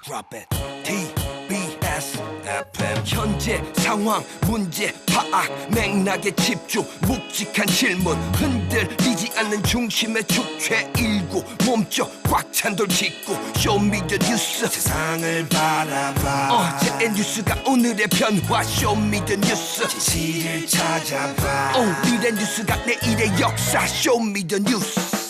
Drop it. TBS FM 현재 상황 문제 파악 맥락에 집중 묵직한 질문 흔들리지 않는 중심의 축제 일구 몸쪽 꽉 찬 돌 짚고 쇼미더 뉴스 세상을 바라봐 어제의 뉴스가 오늘의 변화 쇼미더 뉴스 진실을 찾아봐 오늘의 뉴스가 내일의 역사 쇼미더 뉴스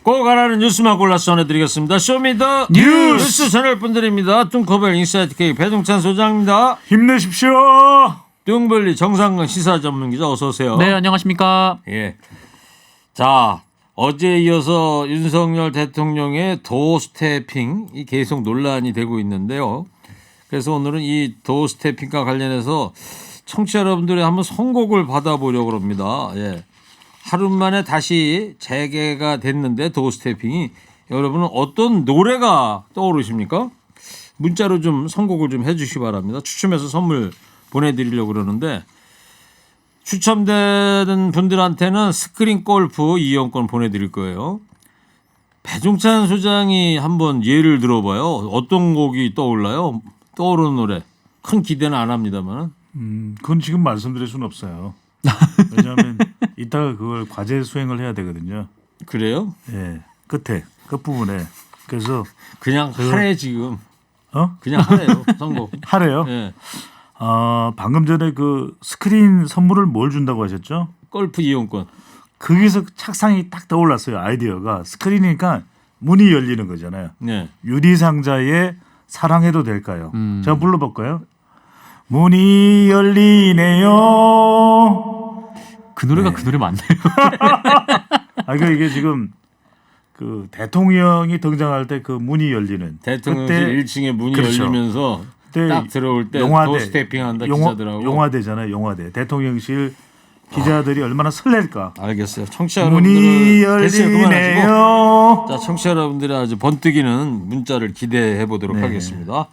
꼭 알아는 뉴스만 골라서 전해드리겠습니다. 쇼미더 뉴스 채널분들입니다. 뚱커벨 인사이트 K 배동찬 소장입니다. 힘내십시오. 뚱블리 정상근 시사 전문기자 어서 오세요. 네, 안녕하십니까. 예. 자, 어제에 이어서 윤석열 대통령의 도어스태핑이 계속 논란이 되고 있는데요. 그래서 오늘은 이 도어스태핑과 관련해서 청취자 여러분들의 한번 선곡을 받아보려고 합니다. 예. 하루 만에 다시 재개가 됐는데 도어스태핑이 여러분은 어떤 노래가 떠오르십니까? 문자로 좀 선곡을 좀 해주시기 바랍니다. 추첨해서 선물 보내드리려고 그러는데 추첨되는 분들한테는 스크린 골프 이용권 보내드릴 거예요. 배종찬 소장이 한번 예를 들어봐요. 어떤 곡이 떠올라요? 떠오르는 노래. 큰 기대는 안 합니다만. 그건 지금 말씀드릴 수는 없어요. 왜냐하면 이따가 그걸 과제 수행을 해야 되거든요. 그래요? 예, 끝에 끝 부분에. 그래서 그냥 하래 지금. 어? 그냥 하래요. 선곡. 하래요. 예. 방금 전에 그 스크린 선물을 뭘 준다고 하셨죠? 골프 이용권. 거기서 착상이 딱 떠올랐어요. 아이디어가 스크린이니까 문이 열리는 거잖아요. 네. 유리 상자에 사랑해도 될까요? 제가 불러볼까요? 문이 열리네요. 그 노래가 네. 그 노래 맞나요? 그러니까 이게 지금 그 대통령이 등장할 때 그 문이 열리는 대통령실 1층에 문이 그렇죠. 열리면서 그때 딱 들어올 때 영화대, 도어스태핑한다 기자들하고. 영화대잖아요. 영화대. 대통령실 기자들이 얼마나 설렐까. 알겠어요. 청취자 문이 여러분들은 됐어요. 그만하시고. 열리네요. 자, 청취자 여러분들의 아주 번뜩이는 문자를 기대해 보도록 네. 하겠습니다.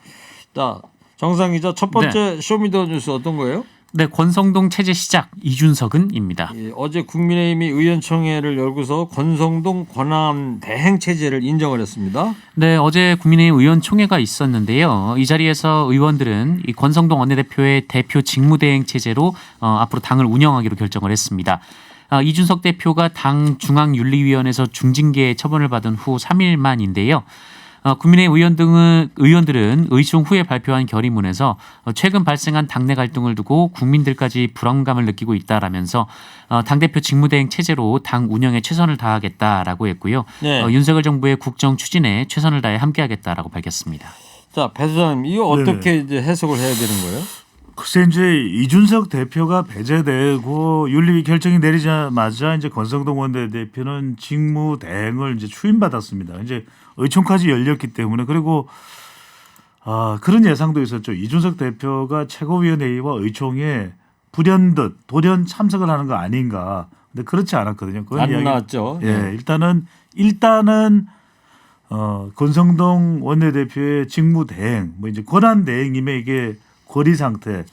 자, 정상 기자 첫 번째 쇼미더뉴스 어떤 거예요? 네, 권성동 체제 시작 이준석은입니다. 예, 어제 국민의힘이 의원총회를 열고서 권성동 권한 대행 체제를 인정을 했습니다. 네, 어제 국민의힘 의원총회가 있었는데요. 이 자리에서 의원들은 이 권성동 원내대표의 대표 직무대행 체제로 앞으로 당을 운영하기로 결정을 했습니다. 이준석 대표가 당 중앙윤리위원회에서 중징계 처분을 받은 후 3일 만인데요. 국민의힘 의원들은 의총 후에 발표한 결의문에서 최근 발생한 당내 갈등을 두고 국민들까지 불안감을 느끼고 있다라면서 당대표 직무대행 체제로 당 운영에 최선을 다하겠다라고 했고요. 네. 윤석열 정부의 국정 추진에 최선을 다해 함께하겠다라고 밝혔습니다. 자, 배 소장님 이거 어떻게 이제 해석을 해야 되는 거예요? 글쎄 이제 이준석 대표가 배제되고 윤리위 결정이 내리자마자 이제 권성동 원내대표는 직무대행을 이제 추임받았습니다. 이제 의총까지 열렸기 때문에 그리고 그런 예상도 있었죠. 이준석 대표가 최고위원회의와 의총에 불현듯 돌연 참석을 하는 거 아닌가. 근데 그렇지 않았거든요. 그건 안 나왔죠. 예, 일단은 권성동 원내대표의 직무대행, 뭐 이제 권한대행임에 이게 거리 상태.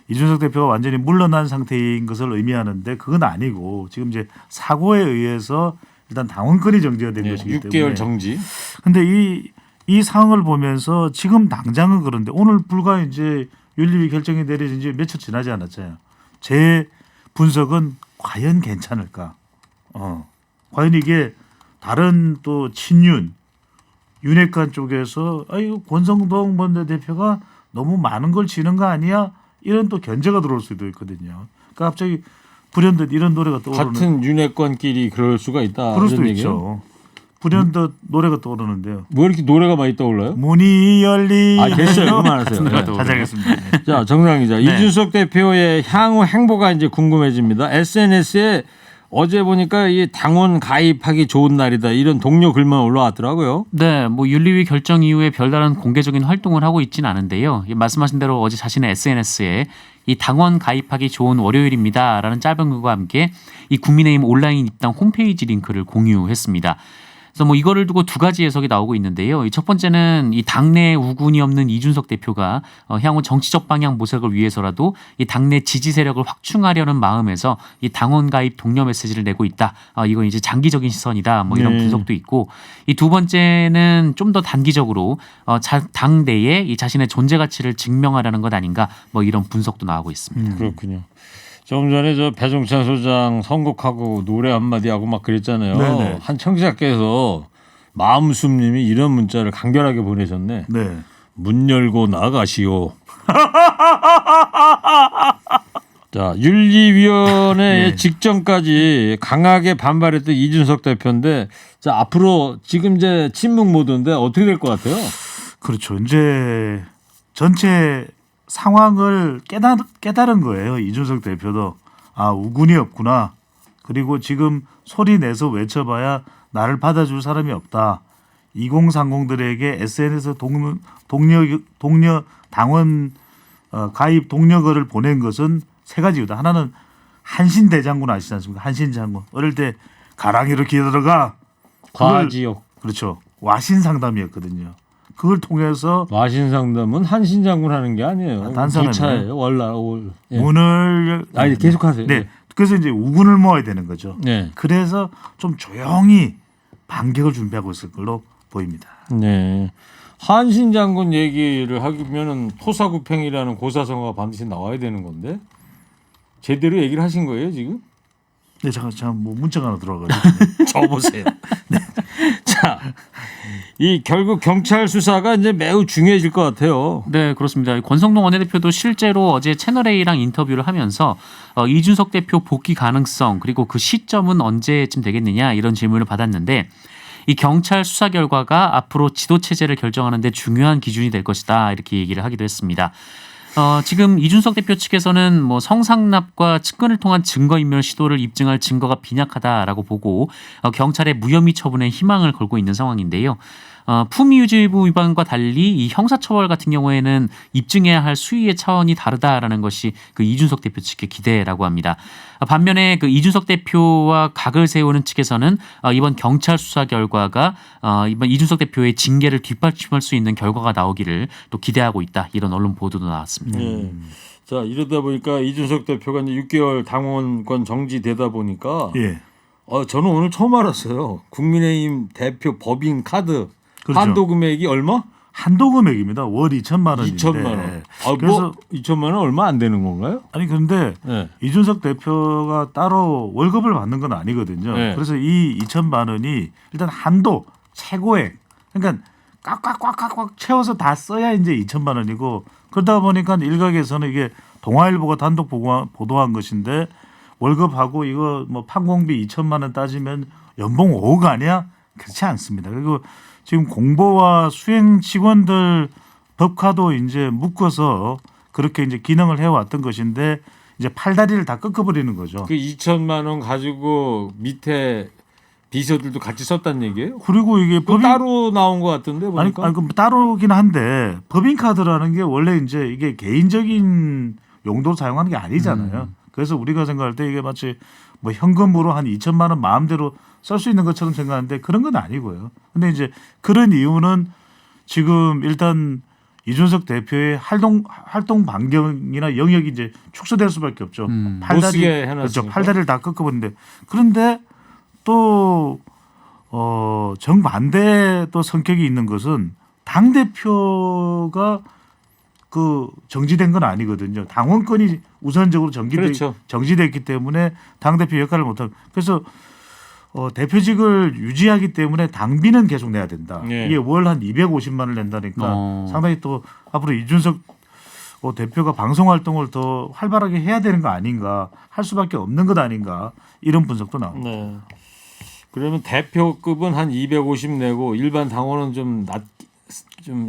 이준석 대표가 완전히 물러난 상태인 것을 의미하는데 그건 아니고 지금 이제 사고에 의해서 일단 당원권이 정지가 된 것이기 6개월 때문에. 정지. 근데 이 상황을 보면서 지금 당장은 그런데 오늘 불과 이제 윤리위 결정이 내려진 지 며칠 지나지 않았잖아요. 제 분석은 과연 괜찮을까? 과연 이게 다른 또 친윤 윤핵관 쪽에서 이거 권성동 원내대표가 너무 많은 걸 지는 거 아니야? 이런 또 견제가 들어올 수도 있거든요. 그러니까 갑자기 불현듯 이런 노래가 떠오르는. 같은 윤핵관끼리 그럴 수가 있다. 그럴 수도 이런 있죠. 불현듯 노래가 떠오르는데요. 뭐 이렇게 노래가 많이 떠올라요? 문이 열리. 됐어요. 그만하세요. 네. 다시 하겠습니다. 자, 정상 기자. 이준석 대표의 향후 행보가 이제 궁금해집니다. SNS에 어제 보니까 이 당원 가입하기 좋은 날이다 이런 동료 글만 올라왔더라고요. 네, 뭐 윤리위 결정 이후에 별다른 공개적인 활동을 하고 있지는 않은데요. 말씀하신 대로 어제 자신의 SNS에 이 당원 가입하기 좋은 월요일입니다라는 짧은 글과 함께 이 국민의힘 온라인 입당 홈페이지 링크를 공유했습니다. 그래서 뭐 이거를 두고 두 가지 해석이 나오고 있는데요. 이 첫 번째는 이 당내 우군이 없는 이준석 대표가 향후 정치적 방향 모색을 위해서라도 이 당내 지지 세력을 확충하려는 마음에서 이 당원 가입 독려 메시지를 내고 있다. 이건 이제 장기적인 시선이다. 뭐 이런 네. 분석도 있고, 이 두 번째는 좀 더 단기적으로 당 내에 이 자신의 존재 가치를 증명하려는 것 아닌가. 뭐 이런 분석도 나오고 있습니다. 그렇군요. 좀 전에 저 배종찬 소장 선곡하고 노래 한마디 하고 막 그랬잖아요. 네네. 한 청취자께서 마음숨님이 이런 문자를 간결하게 보내셨네. 네. 문 열고 나가시오. 자, 윤리위원회 네. 직전까지 강하게 반발했던 이준석 대표인데, 자 앞으로 지금 이제 침묵 모드인데 어떻게 될 것 같아요? 그렇죠. 이제 전체 상황을 깨달은 거예요. 이준석 대표도 우군이 없구나. 그리고 지금 소리 내서 외쳐봐야 나를 받아줄 사람이 없다. 2030들에게 SNS 동료 당원 가입 동료글을 보낸 것은 세 가지 이유다. 하나는 한신 대장군 아시지 않습니까? 한신 장군 어릴 때 가랑이로 기어들어가 과지역. 그렇죠. 와신 상담이었거든요. 그걸 통해서 와신상담은 한신장군 하는 게 아니에요. 단사람이에요. 부차예요. 월날. 예. 문을 계속하세요. 네. 그래서 이제 우군을 모아야 되는 거죠. 네. 그래서 좀 조용히 반격을 준비하고 있을 걸로 보입니다. 네. 한신장군 얘기를 하면은 토사구팽이라는 고사성어가 반드시 나와야 되는 건데 제대로 얘기를 하신 거예요 지금? 네, 잠깐 뭐 문자가 하나 들어와가지고 적어보세요. 네. 자, 이 결국 경찰 수사가 이제 매우 중요해질 것 같아요. 네, 그렇습니다. 권성동 원내대표도 실제로 어제 채널A랑 인터뷰를 하면서 이준석 대표 복귀 가능성 그리고 그 시점은 언제쯤 되겠느냐 이런 질문을 받았는데, 이 경찰 수사 결과가 앞으로 지도 체제를 결정하는 데 중요한 기준이 될 것이다 이렇게 얘기를 하기도 했습니다. 지금 이준석 대표 측에서는 뭐 성상납과 측근을 통한 증거인멸 시도를 입증할 증거가 빈약하다라고 보고 경찰의 무혐의 처분에 희망을 걸고 있는 상황인데요. 품위유지부 위반과 달리 이 형사처벌 같은 경우에는 입증해야 할 수위의 차원이 다르다라는 것이 그 이준석 대표 측의 기대라고 합니다. 반면에 그 이준석 대표와 각을 세우는 측에서는 이번 경찰 수사 결과가 이번 이준석 대표의 징계를 뒷받침할 수 있는 결과가 나오기를 또 기대하고 있다. 이런 언론 보도도 나왔습니다. 네. 자, 이러다 보니까 이준석 대표가 이제 6개월 당원권 정지되다 보니까 예. 저는 오늘 처음 알았어요. 국민의힘 대표 법인 카드 그렇죠. 한도 금액이 얼마? 한도 금액입니다. 월 2천만 원인데. 2천만 원. 그래서 2천만 원 얼마 안 되는 건가요? 아니 그런데 네. 이준석 대표가 따로 월급을 받는 건 아니거든요. 네. 그래서 이 2천만 원이 일단 한도 최고액. 그러니까 꽉꽉꽉꽉꽉 채워서 다 써야 이제 2천만 원이고, 그러다 보니까 일각에서는 이게 동아일보가 단독 보도한 것인데 월급하고 이거 뭐 판공비 2천만 원 따지면 연봉 5억 아니야? 그렇지 않습니다. 그리고 지금 공보와 수행 직원들 법카도 이제 묶어서 그렇게 이제 기능을 해왔던 것인데 이제 팔다리를 다 꺾어버리는 거죠. 그 2천만 원 가지고 밑에 비서들도 같이 썼다는 얘기예요? 그리고 이게 그 따로 나온 것 같은데 보니까. 아니 그럼 따로긴 한데 법인 카드라는 게 원래 이제 이게 개인적인 용도로 사용하는 게 아니잖아요. 그래서 우리가 생각할 때 이게 마치 뭐 현금으로 한 2천만 원 마음대로 쓸 수 있는 것처럼 생각하는데 그런 건 아니고요. 근데 이제 그런 이유는 지금 일단 이준석 대표의 활동 반경이나 영역이 이제 축소될 수밖에 없죠. 못 쓰게 해놨으니까. 그렇죠. 팔다리를 다 꺾어버리는데, 그런데 또 정반대 또 성격이 있는 것은 당 대표가 그 정지된 건 아니거든요. 당원권이 우선적으로 그렇죠. 정지됐기 때문에 당 대표 역할을 못하고, 그래서 대표직을 유지하기 때문에 당비는 계속 내야 된다. 예. 이게 월 한 250만 원을 낸다니까 상당히 또 앞으로 이준석 대표가 방송 활동을 더 활발하게 해야 되는 거 아닌가, 할 수밖에 없는 것 아닌가, 이런 분석도 나옵니다. 네. 그러면 대표급은 한 250 내고 일반 당원은 좀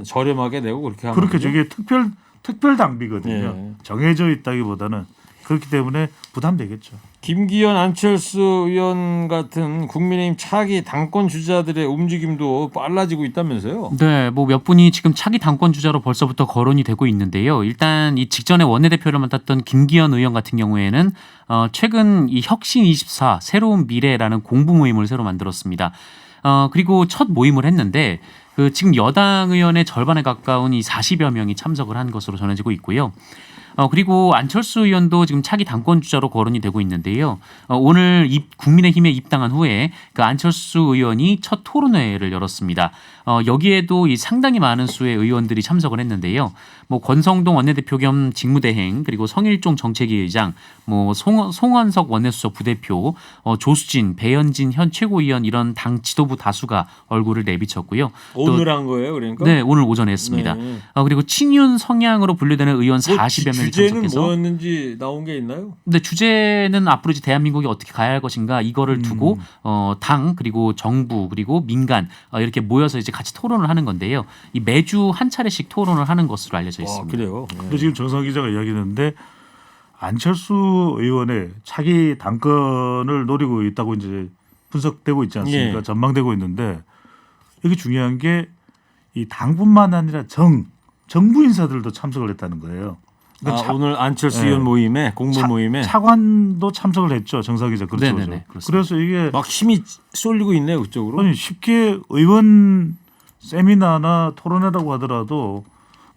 저렴하게 내고 그렇게 하면 그렇게 저게 특별 당비거든요. 예. 정해져 있다기보다는 그렇기 때문에 부담되겠죠. 김기현, 안철수 의원 같은 국민의힘 차기 당권 주자들의 움직임도 빨라지고 있다면서요? 네, 뭐 몇 분이 지금 차기 당권 주자로 벌써부터 거론이 되고 있는데요. 일단 이 직전에 원내대표를 맡았던 김기현 의원 같은 경우에는 최근 이 혁신24 새로운 미래라는 공부 모임을 새로 만들었습니다. 그리고 첫 모임을 했는데 지금 여당 의원의 절반에 가까운 이 40여 명이 참석을 한 것으로 전해지고 있고요. 그리고 안철수 의원도 지금 차기 당권 주자로 거론이 되고 있는데요. 오늘 국민의힘에 입당한 후에 그 안철수 의원이 첫 토론회를 열었습니다. 여기에도 이 상당히 많은 수의 의원들이 참석을 했는데요. 뭐 권성동 원내대표 겸 직무대행, 그리고 성일종 정책위 의장, 뭐 송원석 원내수석 부대표, 조수진, 배현진 현 최고위원 이런 당 지도부 다수가 얼굴을 내비쳤고요. 오늘 한 거예요, 그러니까? 네, 오늘 오전에 했습니다. 네. 그리고 친윤 성향으로 분류되는 의원 40여 명이 주제는 참석해서 뭐였는지 나온 게 있나요? 근데 주제는 앞으로 이제 대한민국이 어떻게 가야 할 것인가 이거를 두고 당 그리고 정부 그리고 민간 이렇게 모여서 이제 같이 토론을 하는 건데요. 이 매주 한 차례씩 토론을 하는 것으로 알려져 있습니다. 그래요. 근데 지금 정상 기자가 이야기했는데 안철수 의원의 차기 당권을 노리고 있다고 이제 분석되고 있지 않습니까? 예. 전망되고 있는데 여기 중요한 게 이 당뿐만 아니라 정부 인사들도 참석을 했다는 거예요. 그러니까 오늘 안철수 네. 의원 모임에 공모 모임에 차관도 참석을 했죠. 정상 기자 그렇죠. 네네네, 그렇죠. 그렇습니다. 그래서 이게 막 힘이 쏠리고 있네요, 그쪽으로. 아니 쉽게 의원 세미나나 토론회라고 하더라도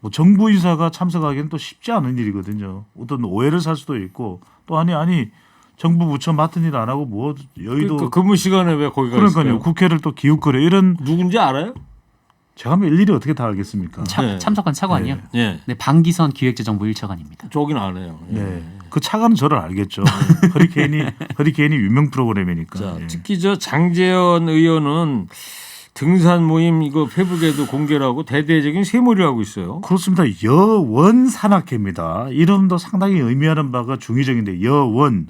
뭐 정부 인사가 참석하기는 또 쉽지 않은 일이거든요. 어떤 오해를 살 수도 있고 또 아니 정부 부처 맡은 일 안 하고 뭐 여의도 그러니까 근무 시간에 왜 거기가 그러니까요. 있을까요? 국회를 또 기웃거려 이런 누군지 알아요? 제가 뭐 일일이 어떻게 다 알겠습니까? 네. 참석한 차관이요? 예. 네, 방기선 기획재정부 1차관입니다. 저긴 안 해요. 예. 네. 그 차관은 저를 알겠죠. 허리케인이 유명 프로그램이니까. 자, 예. 특히 저 장제원 의원은 등산 모임 이거 페북에도 공개를 하고 대대적인 쇠몰이를 하고 있어요. 그렇습니다. 여원 산악회입니다. 이름도 상당히 의미하는 바가 중의적인데 여원.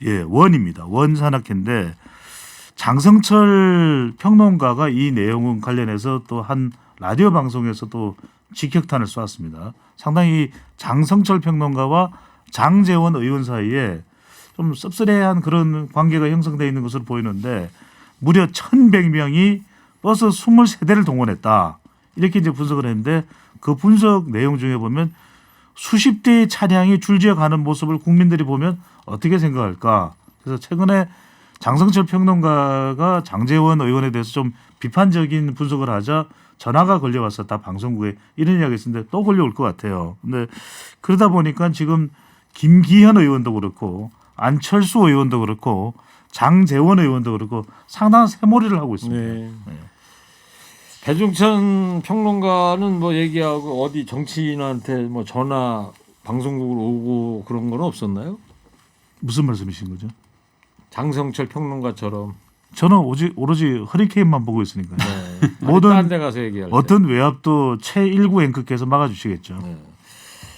예, 원입니다. 원 산악회인데 장성철 평론가가 이 내용 관련해서 또 한 라디오 방송에서 또 직격탄을 쏘았습니다. 상당히 장성철 평론가와 장제원 의원 사이에 좀 씁쓸해한 그런 관계가 형성되어 있는 것으로 보이는데 무려 1,100명이 버스 23대를 동원했다. 이렇게 이제 분석을 했는데 그 분석 내용 중에 보면 수십 대의 차량이 줄지어 가는 모습을 국민들이 보면 어떻게 생각할까? 그래서 최근에 장성철 평론가가 장제원 의원에 대해서 좀 비판적인 분석을 하자 전화가 걸려왔었다 방송국에 이런 이야기 했었는데 또 걸려올 것 같아요. 근데 그러다 보니까 지금 김기현 의원도 그렇고 안철수 의원도 그렇고 장제원 의원도 그렇고 상당한 쇠몰이를 하고 있습니다. 네. 배종찬 평론가는 뭐 얘기하고 어디 정치인한테 뭐 전화 방송국으로 오고 그런 건 없었나요? 무슨 말씀이신 거죠? 장성철 평론가처럼 저는 오로지 허리케인만 보고 있으니까요. 네. 모든 딴 데 가서 얘기할 때. 어떤 외압도 최일구 앵커께서 막아주시겠죠. 네.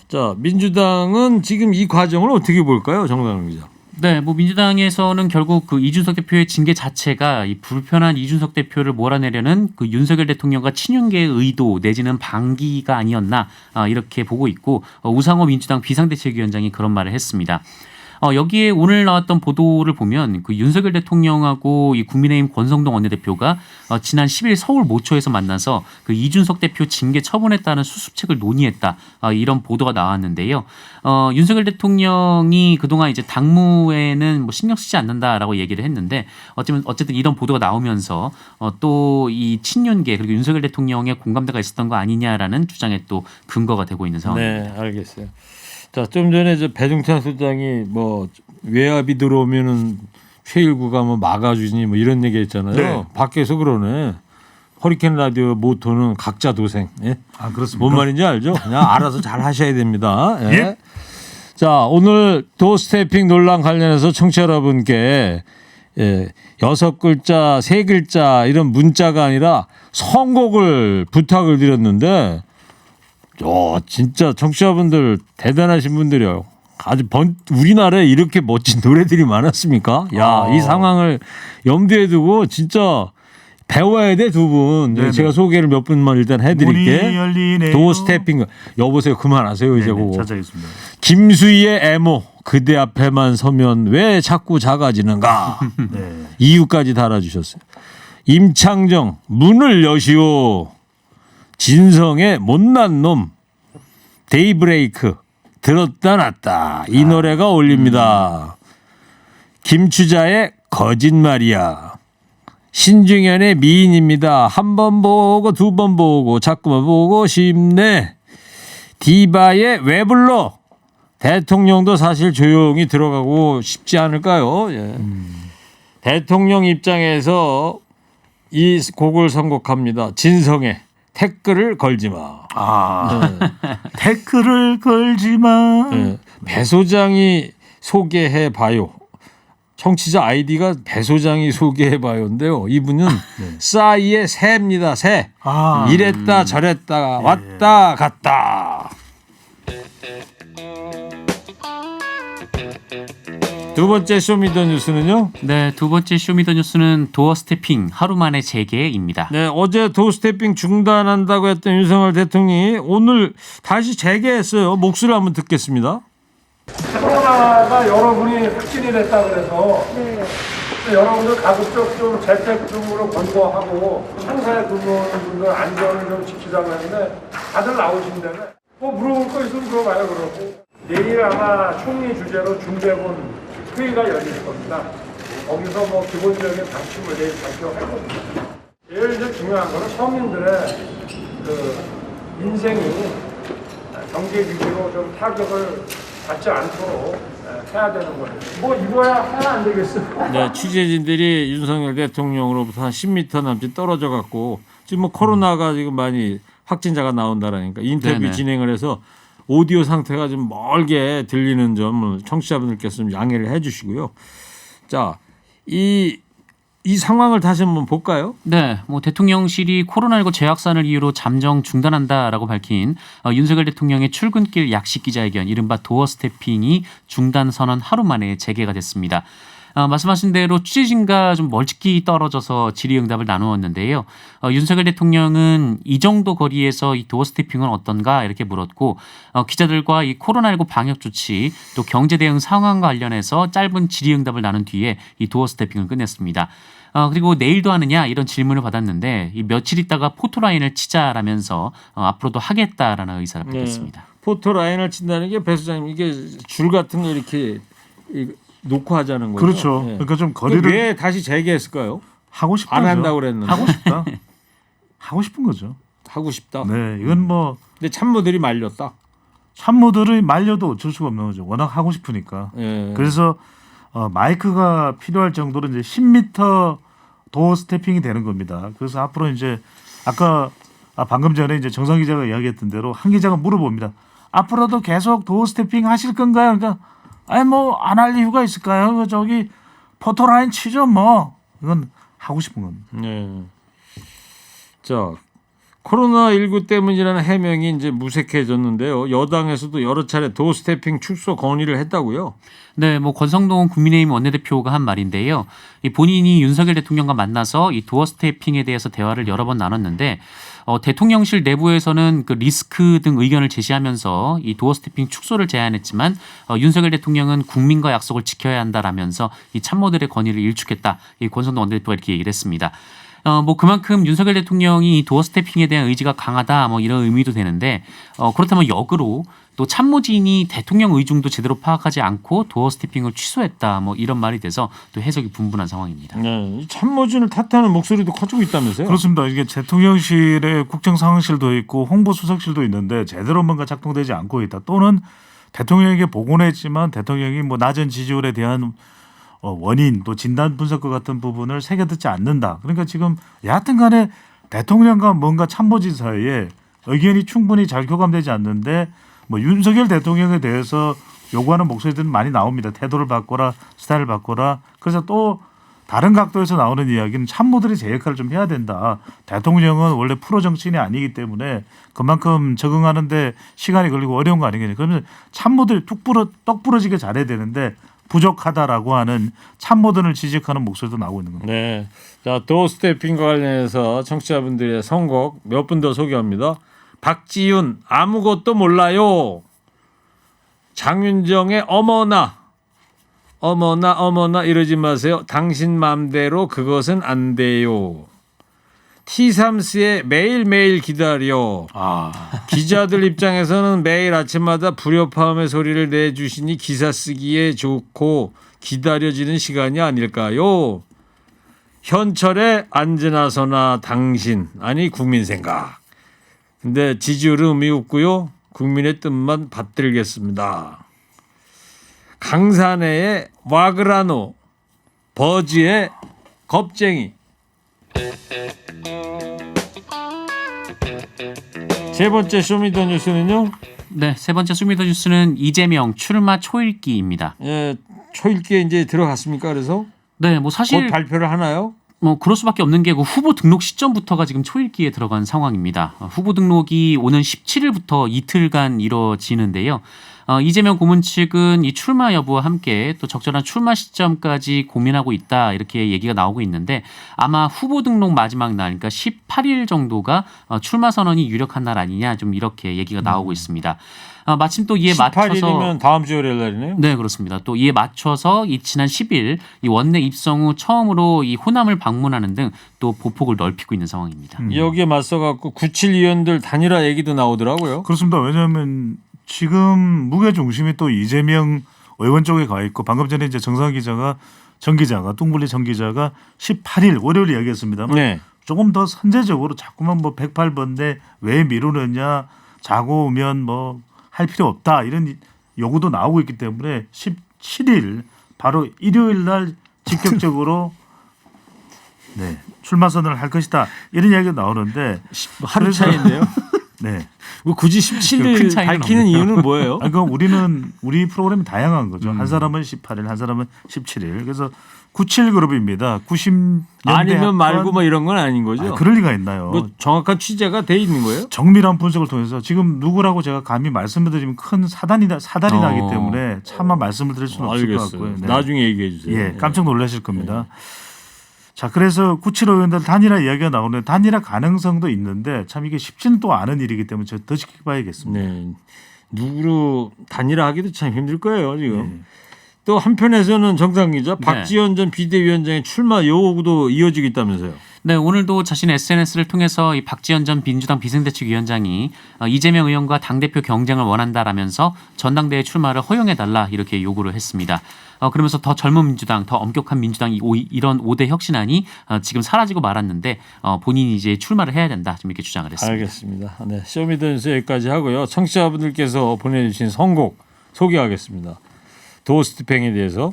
자, 민주당은 지금 이 과정을 어떻게 볼까요, 정상훈 기자? 네, 뭐 민주당에서는 결국 그 이준석 대표의 징계 자체가 이 불편한 이준석 대표를 몰아내려는 그 윤석열 대통령과 친윤계의 의도 내지는 방기가 아니었나 이렇게 보고 있고 우상호 민주당 비상대책위원장이 그런 말을 했습니다. 여기에 오늘 나왔던 보도를 보면 그 윤석열 대통령하고 이 국민의힘 권성동 원내대표가 지난 10일 서울 모처에서 만나서 그 이준석 대표 징계 처분에 따른 수습책을 논의했다. 이런 보도가 나왔는데요. 윤석열 대통령이 그동안 이제 당무에는 뭐 신경 쓰지 않는다라고 얘기를 했는데 어쨌든 이런 보도가 나오면서 또 이 친윤계 그리고 윤석열 대통령의 공감대가 있었던 거 아니냐라는 주장에 또 근거가 되고 있는 상황입니다. 네, 알겠어요. 자, 좀 전에 저 배종찬 소장이 뭐 외압이 들어오면은 최일구가 뭐 막아주니 뭐 이런 얘기했잖아요. 네. 밖에서 그러네. 허리케인 라디오 모토는 각자 도생. 예? 아 그렇습니다. 뭔 말인지 알죠? 그냥 알아서 잘 하셔야 됩니다. 예? 예? 자, 오늘 도스태핑 논란 관련해서 청취자 여러분께 6글자, 3글자 이런 문자가 아니라 선곡을 부탁을 드렸는데 진짜 청취자분들 대단하신 분들이요. 아주 우리나라에 이렇게 멋진 노래들이 많았습니까? 야, 이 상황을 염두에 두고 진짜 배워야 돼, 두 분. 네네. 제가 소개를 몇 분만 일단 해드릴게. 문이 열리네요. 도스태핑. 여보세요. 그만하세요. 이제 네네, 그거. 찾아있습니다. 김수희의 애모. 그대 앞에만 서면 왜 자꾸 작아지는가. 네. 이유까지 달아주셨어요. 임창정. 문을 여시오. 진성의 못난 놈. 데이브레이크. 들었다 놨다. 이 노래가 어울립니다. 김추자의 거짓말이야. 신중현의 미인입니다. 한 번 보고 두 번 보고 자꾸만 보고 싶네. 디바의 왜 불러? 대통령도 사실 조용히 들어가고 싶지 않을까요? 예. 대통령 입장에서 이 곡을 선곡합니다. 진성의 태클을 걸지 마. 태클을 걸지 마. 네. 배 소장이 소개해 봐요. 청취자 아이디가 배 소장이 소개해 봐요인데요. 이분은 싸이의 새입니다. 새. 이랬다 저랬다 왔다 갔다. 두 번째 쇼미더뉴스는요. 네, 두 번째 쇼미더뉴스는 도어 스태핑 하루 만에 재개입니다. 네, 어제 도어스태핑 중단한다고 했던 윤석열 대통령이 오늘 다시 재개했어요. 목소리를 한번 듣겠습니다. 코로나가 여러분이 확진이 됐다 그래서 여러분들 가급적 좀 재택근무로 권고하고 상사에 근무하는 분들 안전을 좀 지키자고 했는데 다들 나오신다며 뭐 물어볼 거 있으면 물어봐요. 그러고 내일 아마 총리 주재로 중대본 회의가 열릴 겁니다. 거기서 뭐 기본적인 방침을 내일 발표할 겁니다. 제일 이제 중요한 거는 서민들의 그 인생이 경제 위기로 좀 타격을 받지 않도록 해야 되는 거예요. 뭐 이거야 해야 안 되겠어요. 네, 취재진들이 윤석열 대통령으로부터 한 10m 남짓 떨어져 갖고 지금 뭐 코로나가 지금 많이 확진자가 나온다라니까 인터뷰 네네. 진행을 해서 오디오 상태가 좀 멀게 들리는 점을 청취자분들께서 좀 양해를 해주시고요. 자, 이 상황을 다시 한번 볼까요? 네, 뭐 대통령실이 코로나19 재확산을 이유로 잠정 중단한다라고 밝힌 윤석열 대통령의 출근길 약식 기자회견, 이른바 도어 스태핑이 중단 선언 하루 만에 재개가 됐습니다. 말씀하신 대로 취재진과 좀 멀찍이 떨어져서 질의응답을 나누었는데요. 윤석열 대통령은 이 정도 거리에서 이 도어 스태핑은 어떤가 이렇게 물었고 기자들과 이 코로나19 방역 조치 또 경제 대응 상황과 관련해서 짧은 질의응답을 나눈 뒤에 이 도어 스태핑을 끝냈습니다. 그리고 내일도 하느냐 이런 질문을 받았는데 이 며칠 있다가 포토라인을 치자라면서 앞으로도 하겠다라는 의사를 밝혔습니다. 포토라인을 친다는 게 배 소장님 이게 줄 같은 거 이렇게 놓고 하자는 거죠. 그렇죠. 네. 그러니까 좀 거리를 왜 다시 재개했을까요? 하고 싶다. 안 한다고 그랬는데. 하고 싶다. 하고 싶은 거죠. 하고 싶다. 네, 이건 뭐 근데 참모들이 말렸다. 참모들이 말려도 어쩔 수가 없는 거죠. 워낙 하고 싶으니까. 예. 그래서 마이크가 필요할 정도로 이제 10m 도어 스태핑이 되는 겁니다. 그래서 앞으로 이제 아까 방금 전에 이제 정상 기자가 이야기했던 대로 한 기자가 물어봅니다. 앞으로도 계속 도어 스태핑 하실 건가요? 그러니까 아니 뭐 안 할 이유가 있을까요? 저기 포토라인 치죠 뭐. 이건 하고 싶은 겁니다. 네. 자, 코로나19 때문이라는 해명이 이제 무색해졌는데요. 여당에서도 여러 차례 도스태핑 축소 건의를 했다고요. 네, 뭐 권성동 국민의힘 원내대표가 한 말인데요. 이 본인이 윤석열 대통령과 만나서 이 도어 스태핑에 대해서 대화를 여러 번 나눴는데 대통령실 내부에서는 그 리스크 등 의견을 제시하면서 이 도어 스태핑 축소를 제안했지만 윤석열 대통령은 국민과 약속을 지켜야 한다라면서 이 참모들의 건의를 일축했다. 이 권성동 원내대표가 이렇게 얘기를 했습니다. 뭐 그만큼 윤석열 대통령이 이 도어 스태핑에 대한 의지가 강하다 뭐 이런 의미도 되는데 그렇다면 역으로 또 참모진이 대통령 의중도 제대로 파악하지 않고 도어 스태핑을 취소했다 뭐 이런 말이 돼서 또 해석이 분분한 상황입니다. 네, 이 참모진을 탓하는 목소리도 커지고 있다면서요? 그렇습니다. 이게 대통령실에 국정상황실도 있고 홍보수석실도 있는데 제대로 뭔가 작동되지 않고 있다. 또는 대통령에게 보고는 했지만 대통령이 뭐 낮은 지지율에 대한 원인 또 진단 분석과 같은 부분을 새겨듣지 않는다. 그러니까 지금 여하튼 간에 대통령과 뭔가 참모진 사이에 의견이 충분히 잘 교감되지 않는데 뭐 윤석열 대통령에 대해서 요구하는 목소리들은 많이 나옵니다. 태도를 바꿔라, 스타일을 바꿔라. 그래서 또 다른 각도에서 나오는 이야기는 참모들이 제 역할을 좀 해야 된다. 대통령은 원래 프로 정치인이 아니기 때문에 그만큼 적응하는데 시간이 걸리고 어려운 거 아니겠냐. 그러면 참모들이 떡 부러지게 잘해야 되는데 부족하다라고 하는 참모들을 지적하는 목소리도 나오고 있는 겁니다. 네. 자, 도어 스태핑과 관련해서 청취자분들의 선곡 몇 분 더 소개합니다. 박지윤 아무것도 몰라요. 장윤정의 어머나 이러지 마세요. 당신 맘대로 그것은 안 돼요. T3스의 매일매일 기다려. 기자들 입장에서는 매일 아침마다 불협화음의 소리를 내주시니 기사 쓰기에 좋고 기다려지는 시간이 아닐까요? 현철의 앉으나 서나 당신 아니 국민 생각. 근데 지지율은 의미 없고요. 국민의 뜻만 받들겠습니다. 강산해의 와그라노, 버즈의 겁쟁이. 세 번째 쇼미더뉴스는요. 네, 세 번째 수미더뉴스는 이재명 출마 초읽기입니다. 예, 초읽기에 이제 들어갔습니까? 그래서 네, 뭐 사실 곧 발표를 하나요? 뭐 그럴 수밖에 없는 게 그 후보 등록 시점부터가 지금 초읽기에 들어간 상황입니다. 후보 등록이 오는 17일부터 이틀간 이뤄지는데요. 이재명 고문 측은 이 출마 여부와 함께 또 적절한 출마 시점까지 고민하고 있다 이렇게 얘기가 나오고 있는데 아마 후보 등록 마지막 날 그러니까 18일 정도가 출마 선언이 유력한 날 아니냐 좀 이렇게 얘기가 나오고 있습니다. 마침 또 이에 맞춰서 18일이면 다음 주 월요일 날이네요. 네, 그렇습니다. 또 이에 맞춰서 이 지난 10일 이 원내 입성 후 처음으로 이 호남을 방문하는 등 또 보폭을 넓히고 있는 상황입니다. 여기에 맞서 갖고 97 의원들 단일화 얘기도 나오더라고요. 그렇습니다. 왜냐하면 지금 무게 중심이 또 이재명 의원 쪽에 가 있고 방금 전에 이제 정상 기자가 뚱블리 정 기자가 18일 월요일 이야기했습니다만 네. 조금 더 선제적으로 자꾸만 뭐 108번대 왜 미루느냐 자고 오면 뭐 할 필요 없다 이런 요구도 나오고 있기 때문에 17일 바로 일요일 날 직격적으로 네, 출마 선언을 할 것이다 이런 이야기가 나오는데 하루 그래서- 차이인데요. 네. 뭐 굳이 큰 17일 차이는 밝히는 없네요. 이유는 뭐예요? 아니, 그러니까 우리 프로그램이 다양한 거죠. 한 사람은 18일, 한 사람은 17일. 그래서 97 그룹입니다. 90년대 아니면 말고 뭐 이런 건 아닌 거죠. 그럴 리가 있나요? 뭐 정확한 취재가 돼 있는 거예요? 정밀한 분석을 통해서 지금 누구라고 제가 감히 말씀을 드리면 큰 사단이 나기 때문에 차마 말씀을 드릴 수는 없을 것 알겠어요. 같고요. 네. 나중에 얘기해 주세요. 예, 깜짝 놀라실 겁니다. 자, 그래서 97 의원들 단일화 이야기가 나오는데 단일화 가능성도 있는데 참 이게 쉽지는 또 않은 일이기 때문에 저 더 지켜봐야겠습니다. 네. 누구로 단일화하기도 참 힘들 거예요 지금. 네. 또 한편에서는 정상 기자 박지원 전 비대위원장의 출마 요구도 이어지고 있다면서요. 네, 오늘도 자신의 SNS를 통해서 이 박지원 전 민주당 비상대책위원장이 이재명 의원과 당대표 경쟁을 원한다라면서 전당대회 출마를 허용해달라 이렇게 요구를 했습니다. 그러면서 더 젊은 민주당, 더 엄격한 민주당 이런 5대 혁신안이 지금 사라지고 말았는데 본인이 이제 출마를 해야 된다 좀 이렇게 주장을 했습니다. 알겠습니다. 네, 쇼미더뉴스 여기까지 하고요. 청취자분들께서 보내주신 선곡 소개하겠습니다. 도스트팽에 대해서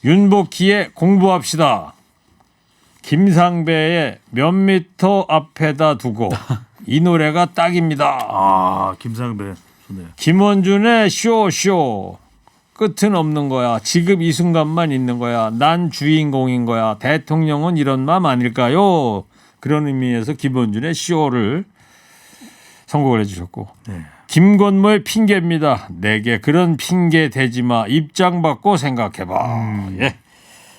윤복희의 공부합시다. 김상배의 몇 미터 앞에다 두고 이 노래가 딱입니다. 아, 김상배 좋네요. 김원준의 쇼쇼 끝은 없는 거야. 지금 이 순간만 있는 거야. 난 주인공인 거야. 대통령은 이런 마음 아닐까요? 그런 의미에서 김원준의 쇼를 선곡을 해주셨고 네. 김건모의 핑계입니다. 내게 그런 핑계 대지 마. 입장 바꿔 생각해봐. 예.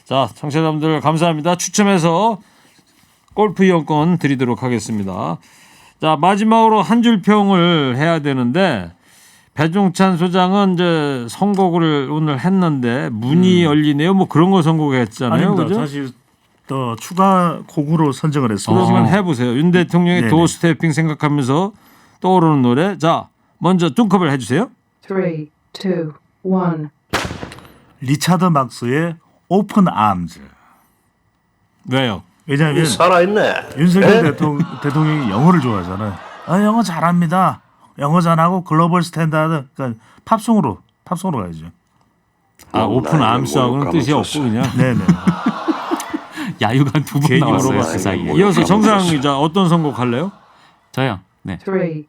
자, 청취자분들 감사합니다. 추첨해서 골프 이용권 드리도록 하겠습니다. 자, 마지막으로 한 줄 평을 해야 되는데 배종찬 소장은 이제 선곡을 오늘 했는데 문이 열리네요. 뭐 그런 거 선곡했잖아요. 아닙니다. 그죠? 사실 더 추가 곡으로 선정을 했습니다. 그러면 해보세요. 윤 대통령의 네네. 도스태핑 생각하면서 떠오르는 노래. 자, 먼저 뚱커벨 해주세요. 3, 2, 1. 리차드 막스의 오픈 암즈. 왜요? 왜냐하면 살아있네. 윤석열 대통령이 영어를 좋아하잖아요. 영어 잘합니다. 영어 잘하고 글로벌 스탠다드. 그러니까 팝송으로 가야죠. 아, 오픈 암스하고는 뜻이 없고 그냥 네네. 야유가 두 번 괜히 나왔어요 물어봤어요. 그 사이에. 이어서 정상 기자 어떤 선곡 할래요? 저요. 네. 3, 2,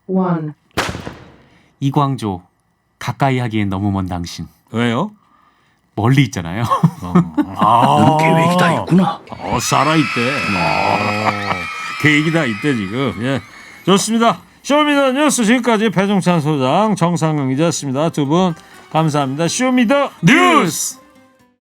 1. 이광조 가까이 하기엔 너무 먼 당신. 왜요? 멀리 있잖아요. 계획이 다 있구나. 살아있대. 계획이 다 있대 지금. 예, 좋습니다. 쇼미더뉴스 지금까지 배종찬 소장, 정상근 기자였습니다. 두 분 감사합니다. 쇼미더 뉴스.